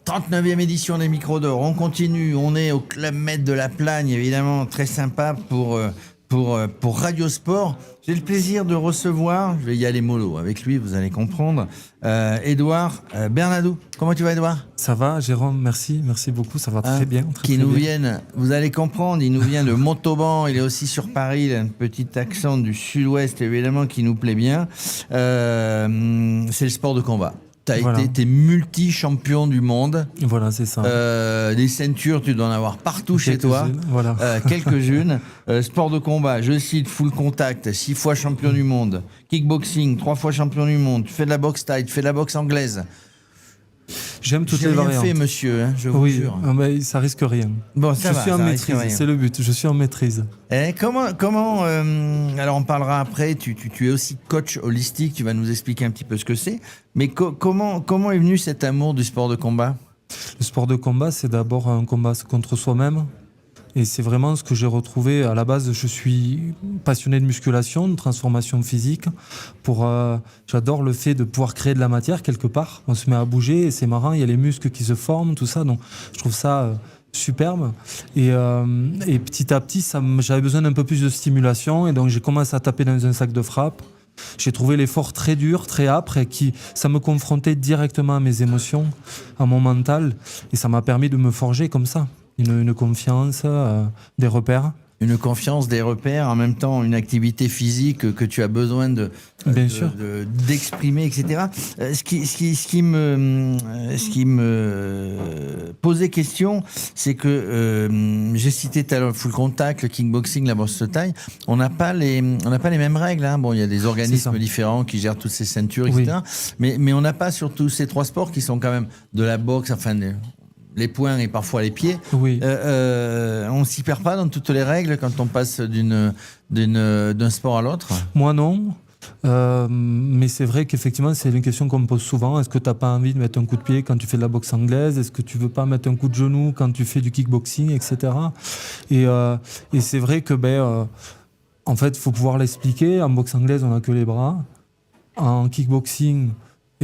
39e édition des Micros d'Or. On continue, on est au Club Med de la Plagne, évidemment, très sympa pour Radio Sport. J'ai le plaisir de recevoir, je vais y aller mollo avec lui, vous allez comprendre, Édouard Bernadou. Comment tu vas, Édouard ? Ça va, Jérôme, merci beaucoup, ça va très bien. Très nous bien. Viennent, vous allez comprendre, il nous vient de Montauban, il est aussi sur Paris, il a un petit accent du sud-ouest, évidemment, qui nous plaît bien. C'est le sport de combat. T'es multi-champion du monde. Voilà, c'est ça. Des ceintures, tu dois en avoir partout chez toi. Voilà. Quelques-unes. Sport de combat, je cite, full contact, 6 fois champion du monde. Kickboxing, 3 fois champion du monde. Tu fais de la boxe thaï, tu fais de la boxe anglaise. J'aime toutes les variantes. J'ai rien fait, monsieur, hein, je vous jure. Mais ça risque rien. Bon, je suis en maîtrise, c'est le but. Je suis en maîtrise. Comment alors on parlera après. Tu es aussi coach holistique. Tu vas nous expliquer un petit peu ce que c'est. Mais comment est venu cet amour du sport de combat ? Le sport de combat, c'est d'abord un combat contre soi-même. Et c'est vraiment ce que j'ai retrouvé. À la base, je suis passionné de musculation, de transformation physique. J'adore le fait de pouvoir créer de la matière quelque part. On se met à bouger et c'est marrant, il y a les muscles qui se forment, tout ça. Donc, je trouve ça superbe. Et petit à petit, j'avais besoin d'un peu plus de stimulation. Et donc, j'ai commencé à taper dans un sac de frappe. J'ai trouvé l'effort très dur, très âpre, et ça me confrontait directement à mes émotions, à mon mental. Et ça m'a permis de me forger comme ça. Une confiance, des repères. Une confiance, des repères, en même temps une activité physique que tu as besoin d'exprimer, etc. Ce qui me posait question, c'est que j'ai cité tout à l'heure le full contact, le kickboxing, la boxe thaï. On n'a pas les mêmes règles. Hein. Bon, il y a des organismes différents qui gèrent toutes ces ceintures, etc. Oui. Mais on n'a pas surtout ces 3 sports qui sont quand même de la boxe, enfin les poings et parfois les pieds. Oui. On s'y perd pas dans toutes les règles quand on passe d'un sport à l'autre ? Moi non. Mais c'est vrai qu'effectivement c'est une question qu'on me pose souvent. Est-ce que tu n'as pas envie de mettre un coup de pied quand tu fais de la boxe anglaise ? Est-ce que tu veux pas mettre un coup de genou quand tu fais du kickboxing, etc. Et c'est vrai que en fait il faut pouvoir l'expliquer. En boxe anglaise on n'a que les bras. En kickboxing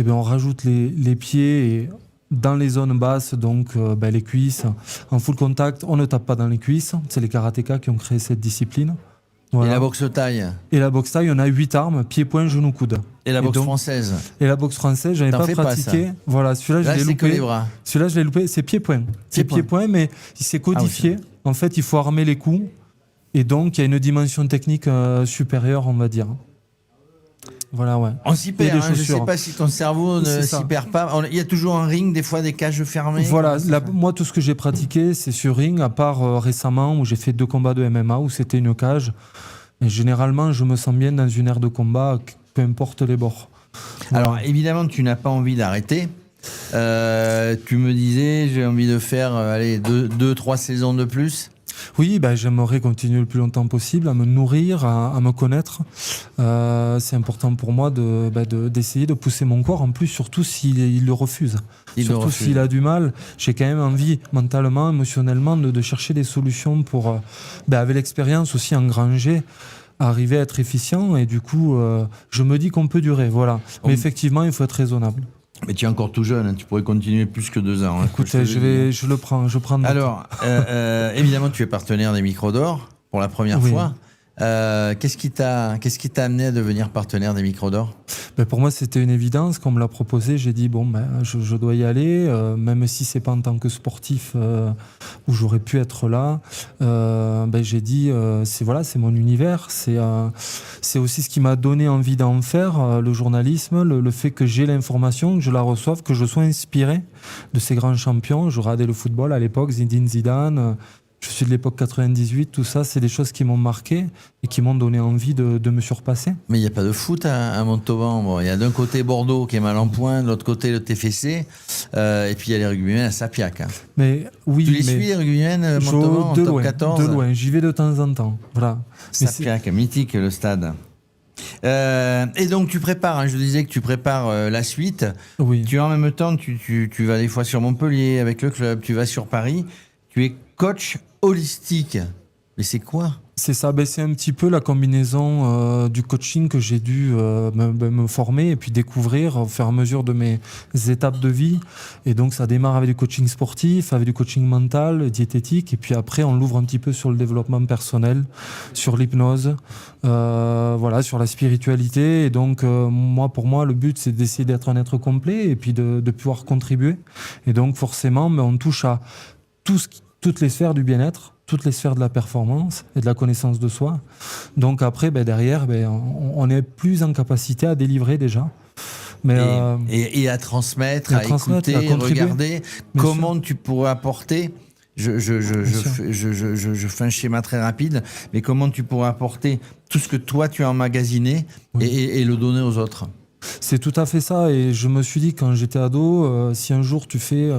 on rajoute les pieds et dans les zones basses, donc les cuisses. En full contact, on ne tape pas dans les cuisses. C'est les karatékas qui ont créé cette discipline. Voilà. Et la boxe thaï ? Et la boxe thaï, on a 8 armes, pied, poing, genou, coude. Et la boxe française ? Et la boxe française, j'avais pas pratiqué. Voilà, celui-là, je l'ai loupé. Que les bras. Celui-là, je l'ai loupé. C'est pied-point. C'est pied-point, mais il s'est codifié. En fait, il faut armer les coups. Et donc, il y a une dimension technique supérieure, on va dire. Voilà, ouais. On s'y perd, je ne sais pas si ton cerveau ne s'y perd pas. Il y a toujours un ring, des fois des cages fermées. Voilà, moi tout ce que j'ai pratiqué, c'est sur ring, à part récemment où j'ai fait 2 combats de MMA où c'était une cage. Et généralement, je me sens bien dans une aire de combat, peu importe les bords. Voilà. Alors évidemment, tu n'as pas envie d'arrêter. Tu me disais, j'ai envie de faire 2-3 saisons de plus. Oui, j'aimerais continuer le plus longtemps possible à me nourrir, à me connaître. C'est important pour moi d'essayer de pousser mon corps, en plus, surtout s'il le refuse. Surtout s'il a du mal. J'ai quand même envie, mentalement, émotionnellement, de chercher des solutions pour, avec l'expérience aussi, engranger, arriver à être efficient. Et du coup, je me dis qu'on peut durer. Voilà. Mais effectivement, il faut être raisonnable. Mais tu es encore tout jeune, hein, tu pourrais continuer plus que 2 ans. Hein, écoute, je prends note. Alors, évidemment, tu es partenaire des Micros d'Or pour la première fois. Qu'est-ce qui t'a amené à devenir partenaire des Micros d'Or ? Pour moi, c'était une évidence. Quand on me l'a proposé, j'ai dit je dois y aller, même si c'est pas en tant que sportif où j'aurais pu être là. J'ai dit c'est mon univers. C'est aussi ce qui m'a donné envie d'en faire, le journalisme, le fait que j'ai l'information, que je la reçoive, que je sois inspiré de ces grands champions. Je regardais le football à l'époque, Zinedine Zidane. Je suis de l'époque 98, tout ça, c'est des choses qui m'ont marqué et qui m'ont donné envie de me surpasser. Mais il n'y a pas de foot à Montauban. Bon, il y a d'un côté Bordeaux qui est mal en point, de l'autre côté le TFC, et puis il y a les rugbymen à Sapiac. Hein. Mais oui, tu les suis les rugbymen Montauban en top 14 ? De loin, j'y vais de temps en temps. Voilà. Sapiac, mythique le stade. Et donc tu prépares, je disais que tu prépares la suite. Oui. Tu en même temps, tu vas des fois sur Montpellier avec le club, tu vas sur Paris. Tu es coach holistique. Mais c'est quoi ? C'est ça, c'est un petit peu la combinaison du coaching que j'ai dû me former et puis découvrir au fur et à mesure de mes étapes de vie. Et donc ça démarre avec du coaching sportif, avec du coaching mental, diététique, et puis après on l'ouvre un petit peu sur le développement personnel, sur l'hypnose, voilà, sur la spiritualité. Et donc pour moi, le but c'est d'essayer d'être un être complet et puis de pouvoir contribuer. Et donc forcément, on touche à toutes les sphères du bien-être, toutes les sphères de la performance et de la connaissance de soi. Donc après, derrière, on est plus en capacité à délivrer déjà. Mais et à transmettre, à écouter, à regarder comment tu pourrais apporter. Je fais un schéma très rapide, mais comment tu pourrais apporter tout ce que toi tu as emmagasiné et le donner aux autres. C'est tout à fait ça, et je me suis dit quand j'étais ado, si un jour tu fais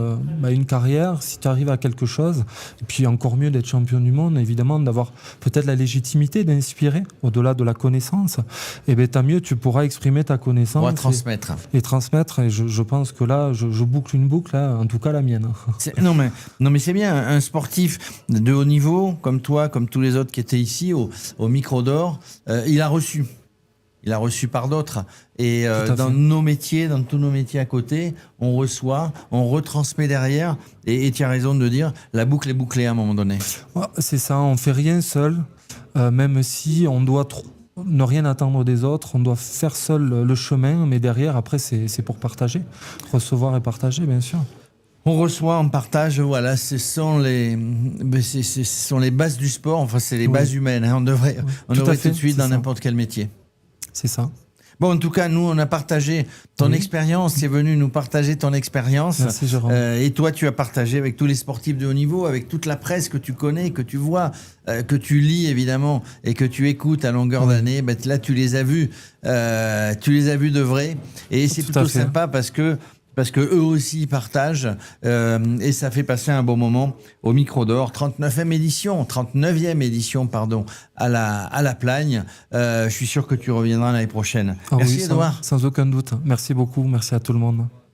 une carrière, si tu arrives à quelque chose, et puis encore mieux d'être champion du monde, évidemment, d'avoir peut-être la légitimité d'inspirer au-delà de la connaissance, et tant mieux, tu pourras exprimer ta connaissance. On va transmettre. Et transmettre, et je pense que là, je boucle une boucle, là, en tout cas la mienne. Non mais c'est bien, un sportif de haut niveau, comme toi, comme tous les autres qui étaient ici au Micro d'Or, il a reçu par d'autres. Et dans nos métiers, dans tous nos métiers à côté, on reçoit, on retransmet derrière. Et tu as raison de dire, la boucle est bouclée à un moment donné. Ouais, c'est ça, on fait rien seul, même si on doit ne rien attendre des autres, on doit faire seul le chemin, mais derrière, après, c'est pour partager, recevoir et partager, bien sûr. On reçoit, on partage, voilà, ce sont les bases du sport, enfin c'est les bases humaines. Hein. On devrait tout de suite dans n'importe quel métier. C'est ça. Bon, en tout cas, nous, on a partagé ton expérience. Tu es venu nous partager ton expérience. Merci, Jérôme. Et toi, tu as partagé avec tous les sportifs de haut niveau, avec toute la presse que tu connais, que tu vois, que tu lis, évidemment, et que tu écoutes à longueur d'année. Là, tu les as vus. De vrai. Et c'est plutôt sympa parce que eux aussi partagent et ça fait passer un bon moment au Micro d'Or, 39e édition, à la Plagne. Je suis sûr que tu reviendras l'année prochaine. Merci Édouard. Sans aucun doute. Merci beaucoup. Merci à tout le monde.